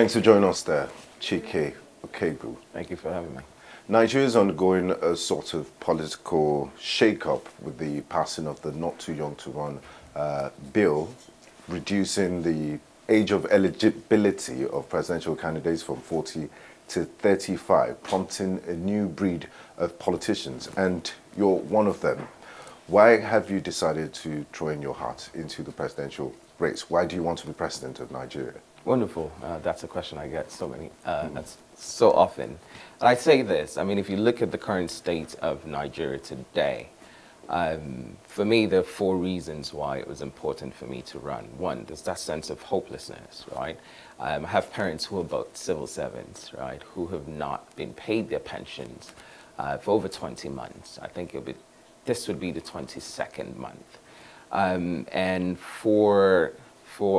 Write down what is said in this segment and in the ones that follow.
Thanks for joining us there, Chike Ukaegbu. Thank you for having me. Nigeria is undergoing a sort of political shake-up with the passing of the Not Too Young to Run bill, reducing the age of eligibility of presidential candidates from 40 to 35, prompting a new breed of politicians, and you're one of them. Why have you decided to throw in your heart into the presidential race? Why do you want to be president of Nigeria? Wonderful. That's a question I get so often. And I say this, I mean, if you look at the current state of Nigeria today, for me, there are four reasons why it was important for me to run. One, there's that sense of hopelessness, right? I have parents who are both civil servants, right, who have not been paid their pensions for over 20 months. I think this would be the 22nd month. And for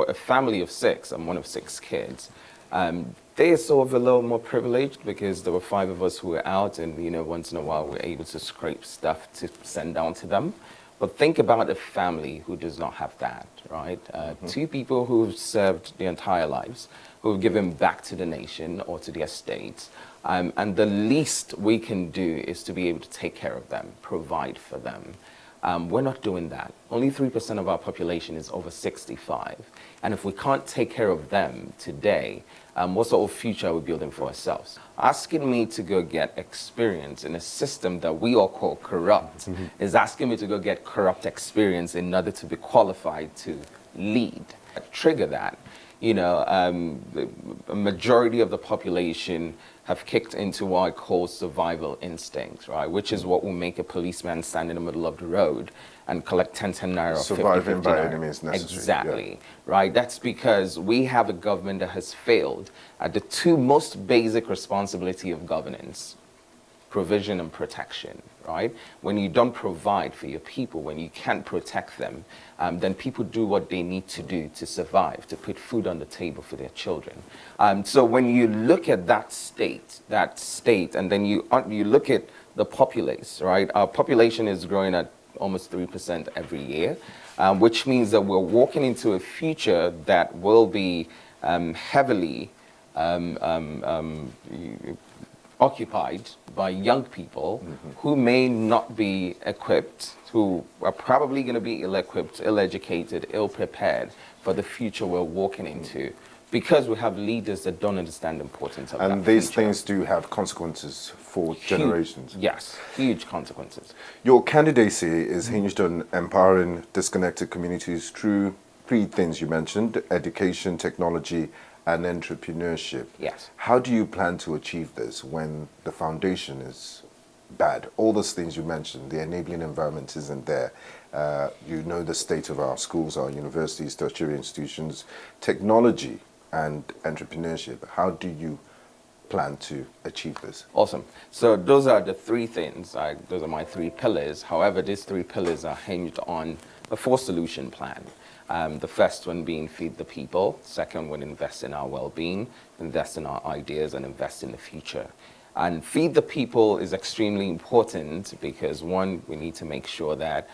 a family of six, I'm one of six kids, they are sort of a little more privileged because there were five of us who were out, and once in a while we're able to scrape stuff to send down to them. But think about a family who does not have that, right? Two people who've served their entire lives, who've given back to the nation or to their states, and the least we can do is to be able to take care of them, provide for them. We're not doing that. Only 3% of our population is over 65. And if we can't take care of them today, what sort of future are we building for ourselves? Asking me to go get experience in a system that we all call corrupt is asking me to go get corrupt experience in order to be qualified to lead. Trigger that. A majority of the population have kicked into what I call survival instincts, right? Which is what will make a policeman stand in the middle of the road and collect 10 naira. Surviving by any means necessary. Exactly, yeah. Right? That's because we have a government that has failed at the two most basic responsibility of governance: provision and protection, right? When you don't provide for your people, when you can't protect them, then people do what they need to do to survive, to put food on the table for their children. So when you look at that state, and then you look at the populace, right? Our population is growing at almost 3% every year, which means that we're walking into a future that will be heavily occupied by young people who may not be equipped, who are probably going to be ill-equipped, ill-educated, ill-prepared for the future we're walking into, because we have leaders that don't understand the importance of that And these future. things do have consequences for generations. Yes, huge consequences. Your candidacy is hinged on empowering disconnected communities through three things you mentioned: education, technology, and entrepreneurship. Yes. How do you plan to achieve this when the foundation is bad? All those things you mentioned, the enabling environment isn't there. The state of our schools, our universities, tertiary institutions, technology and entrepreneurship. How do you plan to achieve this? Awesome. So those are the three things. Those are my three pillars. However, these three pillars are hinged on a four-solution plan. The first one being feed the people. Second one, invest in our well-being, invest in our ideas, and invest in the future. And feed the people is extremely important because, one, we need to make sure that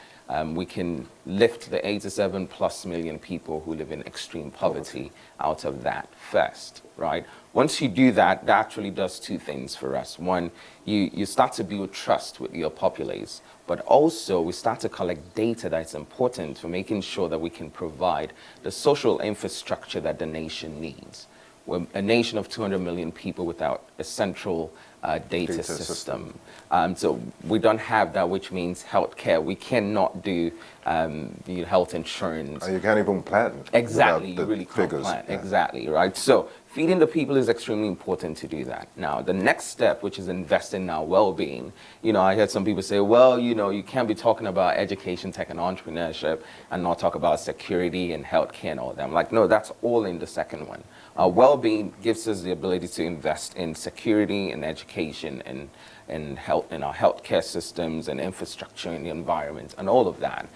we can lift the 87 plus million people who live in extreme poverty out of that first, right? Once you do that, that actually does two things for us. One, you start to build trust with your populace, but also we start to collect data that's important for making sure that we can provide the social infrastructure that the nation needs. We're a nation of 200 million people without a central data system. So we don't have that, which means healthcare. We cannot do health insurance. You can't even plan. Exactly, you really can't plan. Yeah. Exactly, right? So feeding the people is extremely important to do that. Now, the next step, which is investing in our well-being, I heard some people say, well, you can't be talking about education, tech, and entrepreneurship and not talk about security and healthcare and all that. I'm like, no, that's all in the second one. Our well-being gives us the ability to invest in security and education and health, in our healthcare systems and infrastructure in the environment and all of that.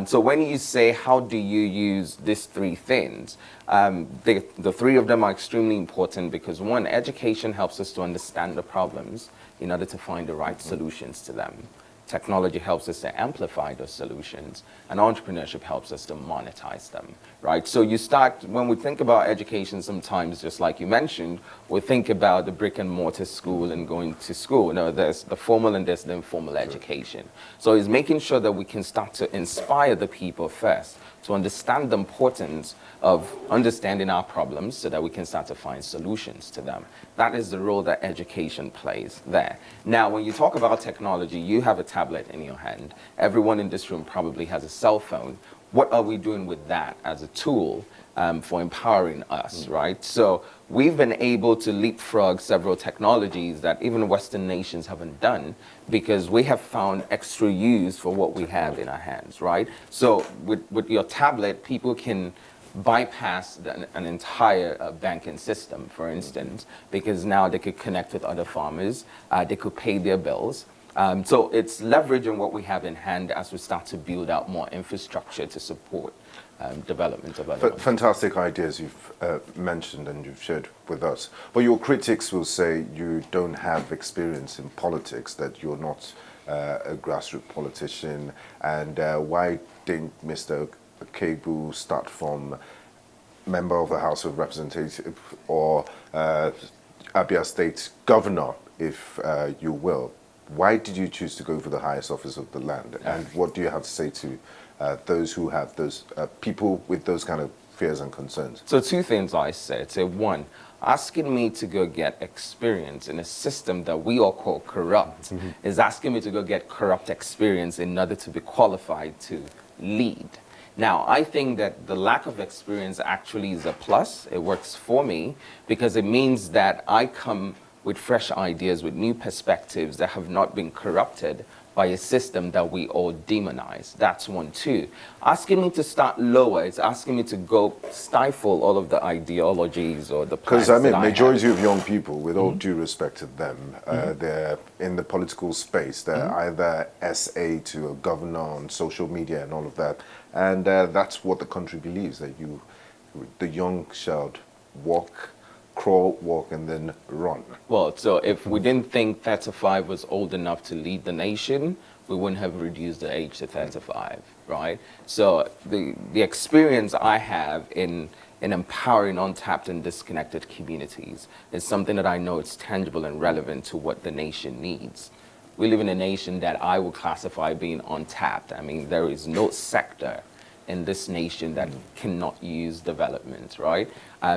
So when you say, how do you use these three things? The three of them are extremely important because, one, education helps us to understand the problems in order to find the right solutions to them. technology helps us to amplify those solutions, and entrepreneurship helps us to monetize them, right? So you start, when we think about education sometimes, just like you mentioned, we think about the brick and mortar school and going to school. No, there's the formal and there's the informal education. So it's making sure that we can start to inspire the people first to understand the importance of understanding our problems so that we can start to find solutions to them. That is the role that education plays there. Now, when you talk about technology, you have a tablet in your hand. Everyone in this room probably has a cell phone. What are we doing with that as a tool for empowering us, right? So we've been able to leapfrog several technologies that even Western nations haven't done because we have found extra use for what we have in our hands, right? So with your tablet, people can bypass an entire banking system, for instance, because now they could connect with other farmers, they could pay their bills. So it's leveraging what we have in hand as we start to build out more infrastructure to support development of other. Fantastic ideas you've mentioned and you've shared with us. But your critics will say you don't have experience in politics, that you're not a grassroots politician, and why didn't Mr. Ukaegbu start from member of the House of Representatives or Abia State governor, if you will? Why did you choose to go for the highest office of the land? And what do you have to say to those who have those people with those kind of fears and concerns? So two things I said. So one, asking me to go get experience in a system that we all call corrupt is asking me to go get corrupt experience in order to be qualified to lead. Now, I think that the lack of experience actually is a plus. It works for me because it means that I come with fresh ideas, with new perspectives that have not been corrupted by a system that we all demonize. That's one. Two, asking me to start lower, it's asking me to go stifle all of the ideologies or the plans. Because I mean, majority of young people, with all due respect to them, they're in the political space. They're either SA to a governor on social media and all of that. And that's what the country believes, that the young shall crawl, walk, and then run. Well, so if we didn't think 35 was old enough to lead the nation, we wouldn't have reduced the age to 35, right? So the experience I have in empowering untapped and disconnected communities is something that I know it's tangible and relevant to what the nation needs. We live in a nation that I would classify being untapped. I mean, there is no sector in this nation that cannot use development, right?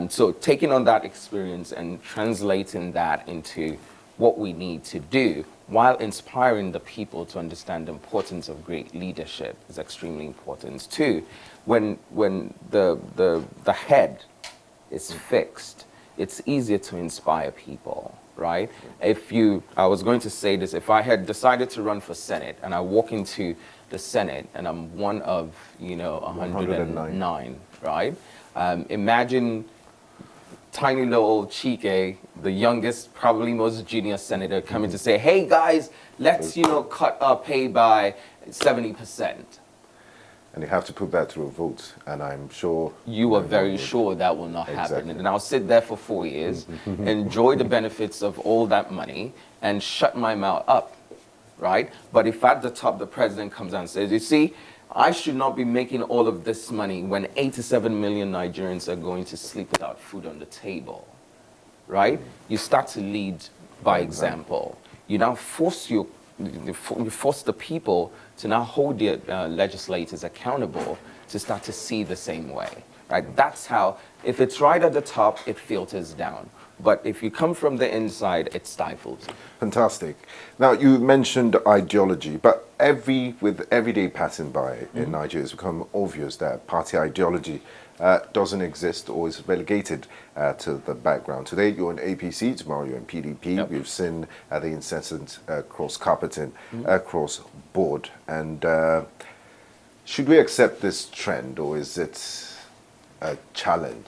So taking on that experience and translating that into what we need to do while inspiring the people to understand the importance of great leadership is extremely important. Two, when the head is fixed, it's easier to inspire people, right? I was going to say this, if I had decided to run for Senate and I walk into the Senate and I'm one of 109, right? Imagine tiny little Chike, the youngest, probably most junior senator, coming to say, hey guys, let's cut our pay by 70%. And you have to put that through a vote, and I'm sure you are very sure that will not happen. And I'll sit there for 4 years, enjoy the benefits of all that money, and shut my mouth up. Right? But if at the top the president comes out and says, you see, I should not be making all of this money when 87 million Nigerians are going to sleep without food on the table, right? You start to lead by example. You now force the people to now hold their legislators accountable to start to see the same way, right? That's how, if it's right at the top, it filters down. But if you come from the inside, it stifles. Fantastic. Now, you mentioned ideology, but with every day passing by in Nigeria, it's become obvious that party ideology doesn't exist or is relegated to the background. Today, you're in APC, tomorrow you're in PDP. Yep. We've seen the incessant cross-carpeting across board. And should we accept this trend, or is it a challenge?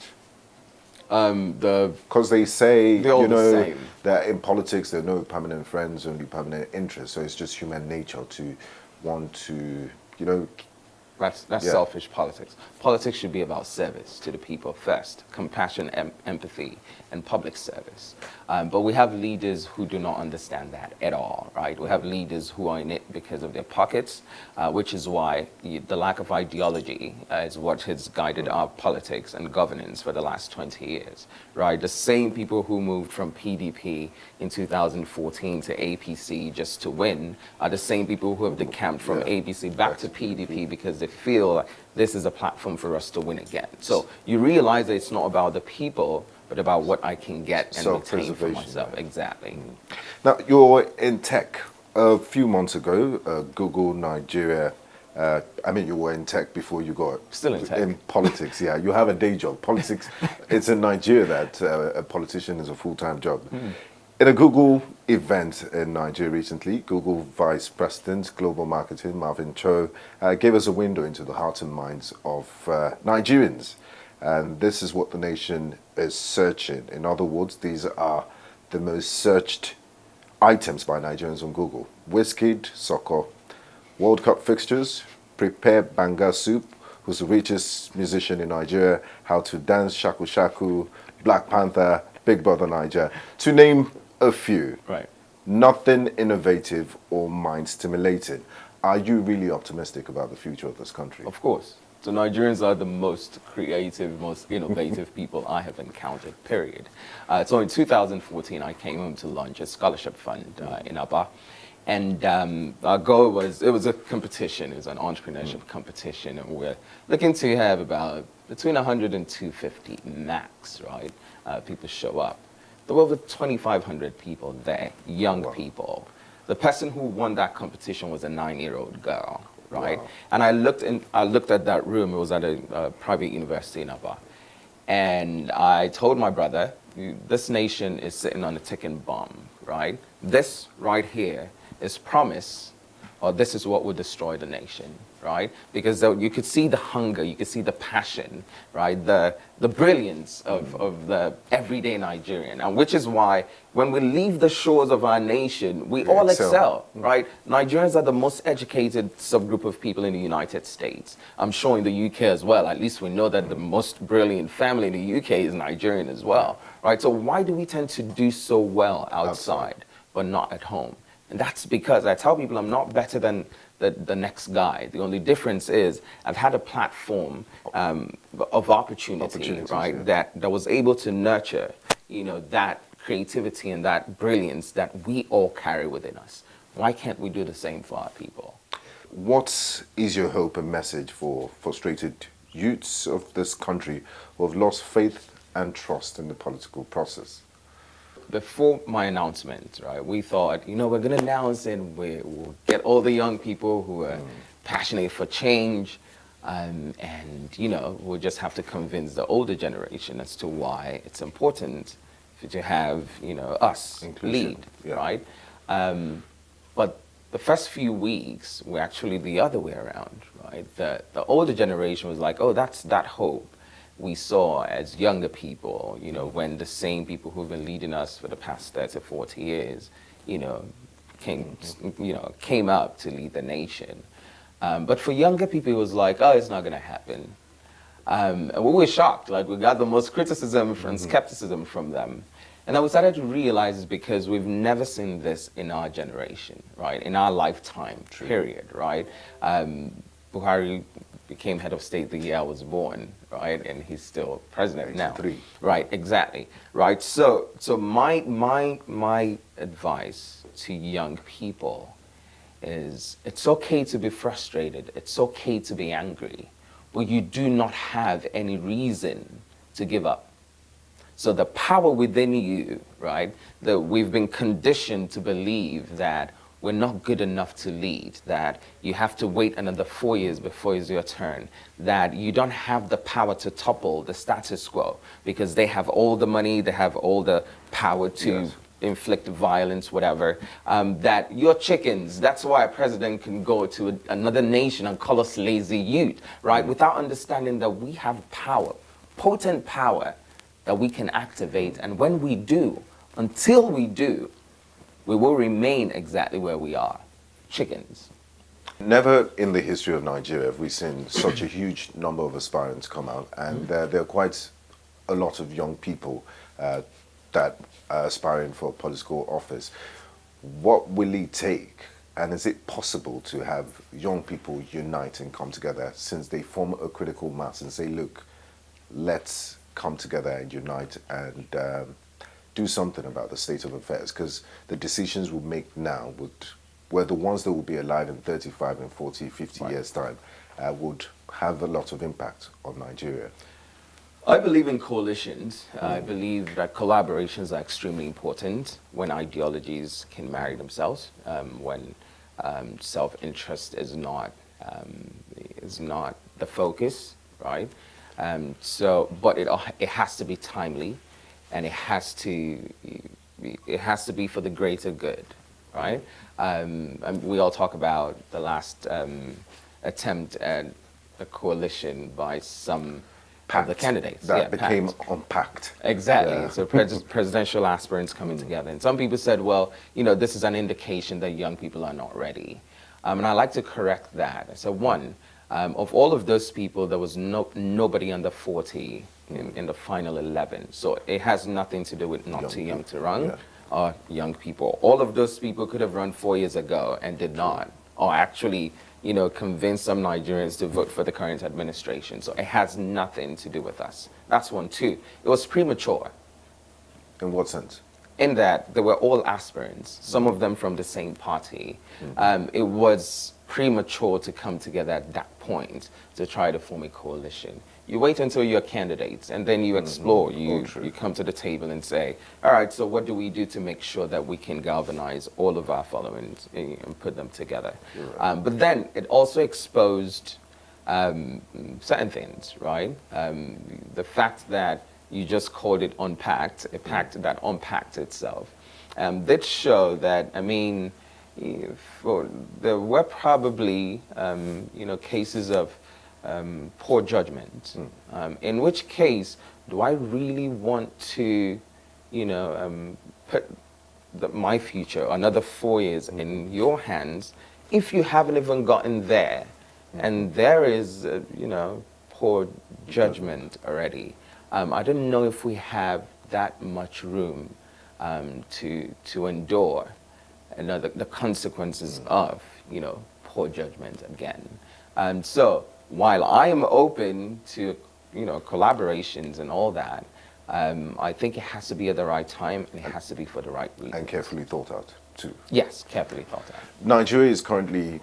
Because they say, that in politics there are no permanent friends, only permanent interests. So it's just human nature to want to, That's Yeah. selfish politics. Politics should be about service to the people first, compassion, empathy, and public service. But we have leaders who do not understand that at all, right? We have leaders who are in it because of their pockets, which is why the lack of ideology is what has guided our politics and governance for the last 20 years, right? The same people who moved from PDP in 2014 to APC just to win are the same people who have decamped from Yeah. APC back to PDP because they feel like this is a platform for us to win again. So you realize that it's not about the people, but about what I can get and retain for Self-preservation, myself. right. Exactly. Now, you're in tech. A few months ago, Google Nigeria, you were in tech before you got Still in tech. in politics. Yeah, you have a day job. Politics, it's in Nigeria that a politician is a full-time job. In a Google event in Nigeria recently, Google Vice President Global Marketing Marvin Cho gave us a window into the hearts and minds of Nigerians. And this is what the nation is searching. In other words, these are the most searched items by Nigerians on Google. Wizkid, soccer, World Cup fixtures, prepare banga soup, who's the richest musician in Nigeria, how to dance, shaku shaku, Black Panther, Big Brother Niger, to name a few. Right. Nothing innovative or mind stimulating. Are you really optimistic about the future of this country? Of course. So Nigerians are the most creative, most innovative people I have encountered, period. So in 2014, I came home to launch a scholarship fund in Aba. And our goal was, it was a competition, it was an entrepreneurship competition, and we're looking to have about between 100 and 250 max, right? People show up. There were over 2,500 people there, young people. The person who won that competition was a 9-year-old girl, right? Wow. And I looked at that room. It was at a private university in Aba, and I told my brother, this nation is sitting on a ticking bomb, right? This right here is promise, or this is what will destroy the nation, right? Because you could see the hunger, you could see the passion, right? The brilliance of the everyday Nigerian, and which is why when we leave the shores of our nation, we all excel, right? Nigerians are the most educated subgroup of people in the United States. I'm sure in the UK as well. At least we know that the most brilliant family in the UK is Nigerian as well, right? So why do we tend to do so well outside, but not at home? And that's because I tell people I'm not better than the next guy. The only difference is I've had a platform of opportunity, right, yeah. that was able to nurture, that creativity and that brilliance that we all carry within us. Why can't we do the same for our people? What is your hope and message for frustrated youths of this country who have lost faith and trust in the political process? Before my announcement, right, we thought, we're going to announce it. We'll get all the young people who are passionate for change, and we'll just have to convince the older generation as to why it's important to have, us Inclusion. lead, right? But the first few weeks were actually the other way around, right? The older generation was like, oh, that's that hope we saw as younger people, when the same people who've been leading us for the past 30, 40 years, came up to lead the nation. But for younger people, it was like, oh, it's not going to happen. And we were shocked. Like, we got the most criticism and skepticism from them. And then we started to realize it's because we've never seen this in our generation, right? In our lifetime, period, right? Buhari became head of state the year I was born, right? And he's still president now. Right, exactly. Right. So my advice to young people is it's okay to be frustrated, it's okay to be angry, but you do not have any reason to give up. So the power within you, right, that we've been conditioned to believe that we're not good enough to lead, that you have to wait another 4 years before it's your turn, that you don't have the power to topple the status quo because they have all the money, they have all the power to inflict violence, whatever, that you're chickens. That's why a president can go to another nation and call us lazy youth, right? Without understanding that we have power, potent power that we can activate. And when we do, until we do, we will remain exactly where we are, chickens. Never in the history of Nigeria have we seen such a huge number of aspirants come out, and there are quite a lot of young people that are aspiring for political office. What will it take, and is it possible to have young people unite and come together since they form a critical mass and say, look, let's come together and unite and do something about the state of affairs? Because the decisions we make now were the ones that will be alive in 35 and 40, 50 years' time, would have a lot of impact on Nigeria. I believe in coalitions. I believe that collaborations are extremely important when ideologies can marry themselves, when self-interest is not the focus, right? But it has to be timely, and it has to be for the greater good, right? And we all talk about the last attempt at a coalition by some of the candidates. That became unpacked. Exactly. Yeah. So presidential aspirants coming together. And some people said, well, this is an indication that young people are not ready. And I like to correct that. So one, of all of those people, there was nobody under 40 in the final 11. So it has nothing to do with not too young to run or young people. All of those people could have run 4 years ago and did not, or actually convince some Nigerians to vote for the current administration. So it has nothing to do with us. That's one. Two, it was premature. In what sense? In that they were all aspirants, some of them from the same party. It was premature to come together at that point to try to form a coalition. You wait until you're candidates, and then you explore. You come to the table and say, all right, so what do we do to make sure that we can galvanize all of our followings and put them together? Right. But then it also exposed certain things, right? The fact that you just called it unpacked, a pact that unpacked itself, did show that, there were probably, cases of poor judgment. In which case, do I really want to, put my future, another 4 years in your hands, if you haven't even gotten there, and there is, poor judgment already. I don't know if we have that much room to endure the consequences of, poor judgment again. So while I am open to, collaborations and all that, I think it has to be at the right time, and it has to be for the right reason. And carefully thought out, too. Yes, carefully thought out. Nigeria is currently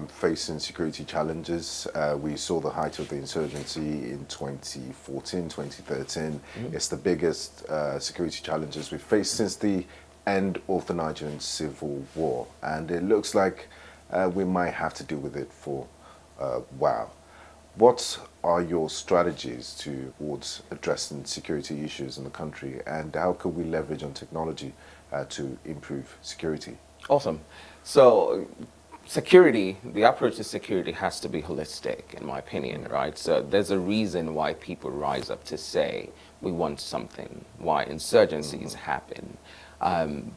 facing security challenges. We saw the height of the insurgency in 2014, 2013. It's the biggest security challenges we've faced since the end of the Nigerian Civil War. And it looks like we might have to deal with it for a while. What are your strategies towards addressing security issues in the country, and how can we leverage on technology to improve security? Awesome. So security, the approach to security has to be holistic, in my opinion, right? So there's a reason why people rise up to say we want something, why insurgencies happen.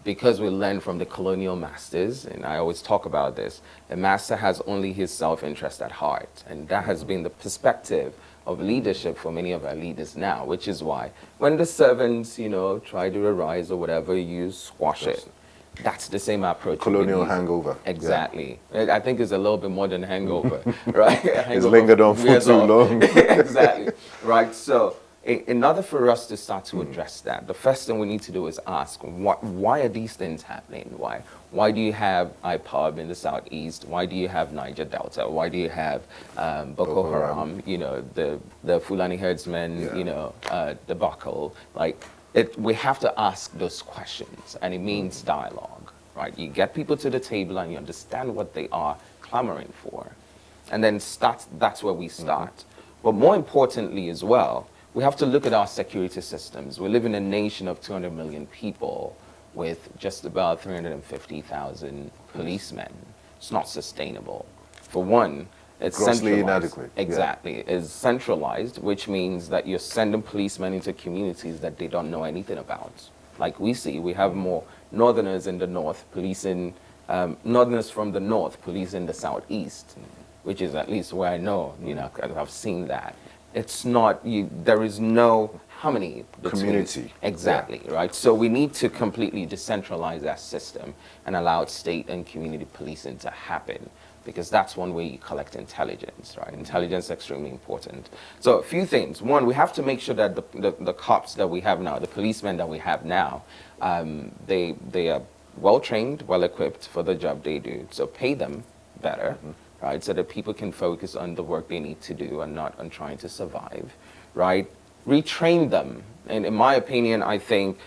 Because we learn from the colonial masters, and I always talk about this, a master has only his self-interest at heart, and that has been the perspective of leadership for many of our leaders now, which is why when the servants, try to arise or whatever, you squash it. That's the same approach. Colonial hangover. Exactly. Yeah. I think it's a little bit more than hangover, right? It's lingered on for too long. Exactly. Right. So in order for us to start to address that, the first thing we need to do is ask, why are these things happening? Why do you have IPOB in the southeast? Why do you have Niger Delta? Why do you have Boko Haram? The Fulani herdsmen, debacle. We have to ask those questions, and it means dialogue, right? You get people to the table and you understand what they are clamoring for, and then that's where we start. But more importantly as well, we have to look at our security systems. We live in a nation of 200 million people with just about 350,000 policemen. It's not sustainable. For one, it's grossly inadequate. Exactly. It's centralized, which means that you're sending policemen into communities that they don't know anything about. Like we see, we have more northerners in the north policing Northerners from the north policing the southeast, which is at least where I know, you know, 'cause I've seen that. It's not, there is no harmony between. Community. Exactly, right? So we need to completely decentralize that system and allow state and community policing to happen, because that's one way you collect intelligence, right? Intelligence is extremely important. So a few things. One, we have to make sure that the cops that we have now, the policemen that we have now, they are well-trained, well-equipped for the job they do. So pay them better, right? So that people can focus on the work they need to do and not on trying to survive, right? Retrain them. And in my opinion, I think,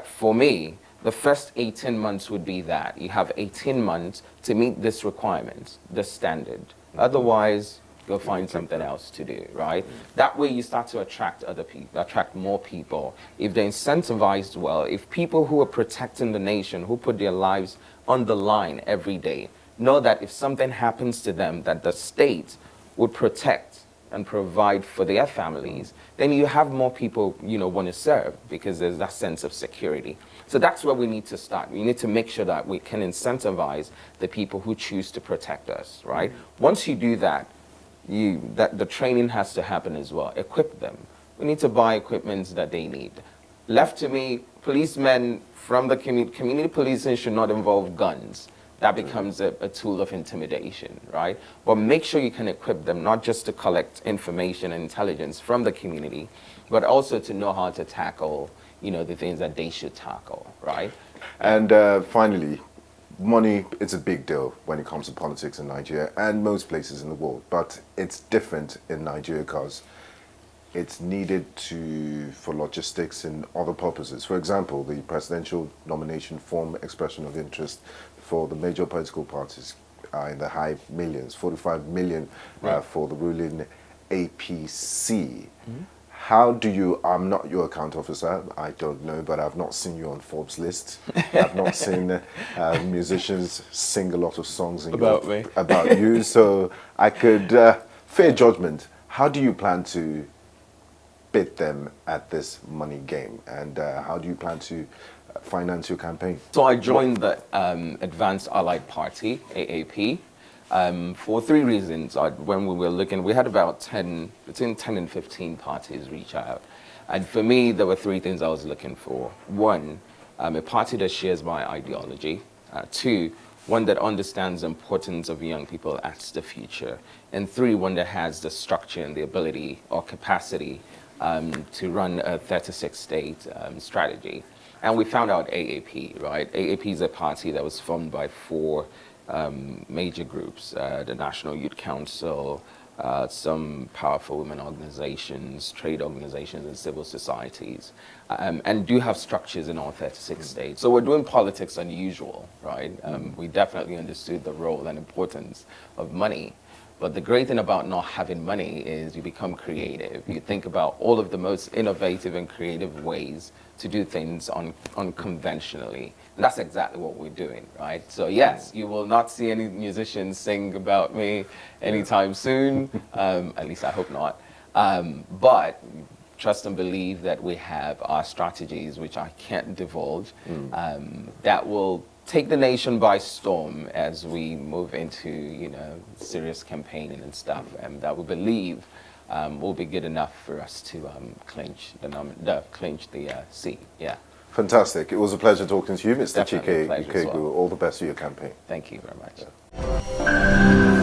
for me, the first 18 months would be that. You have 18 months to meet this requirement, this standard. Otherwise, go find something else to do, right? That way you start to attract other people, attract more people. If they're incentivized well, if people who are protecting the nation, who put their lives on the line every day, know that if something happens to them, that the state would protect and provide for their families, then you have more people, you know, want to serve, because there's that sense of security. So that's where we need to start. We need to make sure that we can incentivize the people who choose to protect us, right? Once you do that, the training has to happen as well. Equip them. We need to buy equipment that they need. Left to me, policemen from the community policing should not involve guns. That becomes a tool of intimidation, right? But make sure you can equip them, not just to collect information and intelligence from the community, but also to know how to tackle, you know, the things that they should tackle, right? And finally, money is a big deal when it comes to politics in Nigeria and most places in the world, but it's different in Nigeria because it's needed for logistics and other purposes. For example, the presidential nomination form expression of interest for the major political parties are in the high millions, 45 million for the ruling APC. How do you, I'm not your account officer, I don't know, but I've not seen you on Forbes list. I've not seen musicians sing a lot of songs About me. About you, so I could, fair judgment, how do you plan to bid them at this money game, and how do you plan to finance your campaign? So I joined the Advanced Allied Party, AAP, for three reasons. When we were looking, we had about between 10 and 15 parties reach out. And for me, there were three things I was looking for. One, a party that shares my ideology. Two, one that understands the importance of young people as the future. And three, one that has the structure and the ability or capacity to run a 36-state strategy. And we found out AAP, right? AAP is a party that was formed by four major groups, the National Youth Council, some powerful women organizations, trade organizations, and civil societies, and do have structures in all 36 states. So we're doing politics unusual, right? We definitely understood the role and importance of money. But the great thing about not having money is you become creative. You think about all of the most innovative and creative ways to do things unconventionally. And that's exactly what we're doing, right? So yes, you will not see any musicians sing about me anytime soon. At least I hope not. But trust and believe that we have our strategies, which I can't divulge, that will take the nation by storm as we move into, you know, serious campaigning and stuff, and that we believe will be good enough for us to clinch the seat. Yeah. Fantastic. It was a pleasure talking to you, Mr. Definitely Chike a pleasure as Ukaegbu. well. All the best for your campaign. Thank you very much.